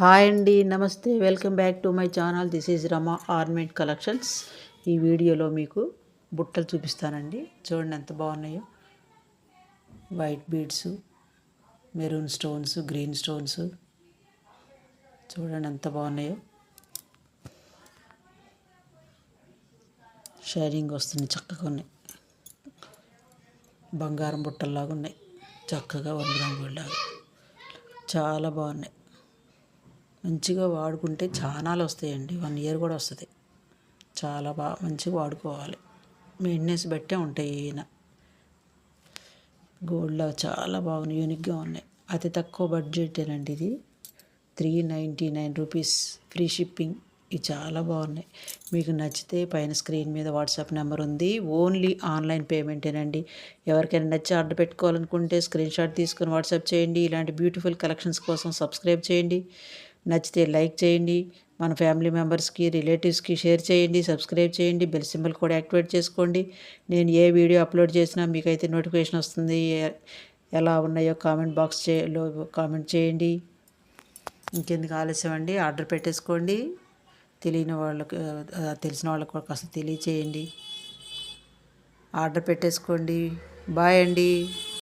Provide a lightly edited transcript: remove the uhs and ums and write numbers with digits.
Hi అండి, నమస్తే. Welcome back to my channel. This is Rama ornament collections. ఈ వీడియోలో మీకు బుట్టలు చూపిస్తానండి. చూడండి ఎంత బాగున్నాయో. White beads, maroon stones, green stones. చూడండి ఎంత బాగున్నాయో. షైనింగ్ వస్తుంది, చక్కగా ఉన్నాయి. బంగారం బుట్టల్లాగా ఉన్నాయి, చక్కగా 1 గ్రామ్ గోల్డ్ లాగా. చాలా బాగున్నాయి. మంచిగా వాడుకుంటే చాలాలు వస్తాయండి. 1 ఇయర్ కూడా వస్తుంది. చాలా మంచిగా వాడుకోవాలి. మెయింటెనెన్స్ బట్టే ఉంటాయి. ఈయన గోల్డ్లో చాలా బాగున్నాయి, యూనిక్గా ఉన్నాయి. అతి తక్కువ బడ్జెటేనండి ఇది. 399 రూపీస్, ఫ్రీ షిప్పింగ్. ఇవి చాలా బాగున్నాయి. మీకు నచ్చితే పైన స్క్రీన్ మీద వాట్సాప్ నెంబర్ ఉంది. ఓన్లీ ఆన్లైన్ పేమెంటేనండి. ఎవరికైనా నచ్చి ఆర్డర్ పెట్టుకోవాలనుకుంటే స్క్రీన్ షాట్ తీసుకొని వాట్సాప్ చేయండి. ఇలాంటి బ్యూటిఫుల్ కలెక్షన్స్ కోసం సబ్స్క్రైబ్ చేయండి. నచ్చితే లైక్ చేయండి. మన ఫ్యామిలీ మెంబర్స్కి, రిలేటివ్స్కి షేర్ చేయండి. సబ్స్క్రైబ్ చేయండి. బెల్ సింబల్ కూడా యాక్టివేట్ చేసుకోండి. నేను ఏ వీడియో అప్లోడ్ చేసినా మీకైతే నోటిఫికేషన్ వస్తుంది. ఎలా ఉన్నాయో కామెంట్ బాక్స్లో కామెంట్ చేయండి. ఇంకెందుకు ఆలస్యం అండి, ఆర్డర్ పెట్టేసుకోండి. తెలియని వాళ్ళకి, తెలిసిన వాళ్ళకి కూడా కాస్త తెలియచేయండి. ఆర్డర్ పెట్టేసుకోండి. బాయ్ అండి.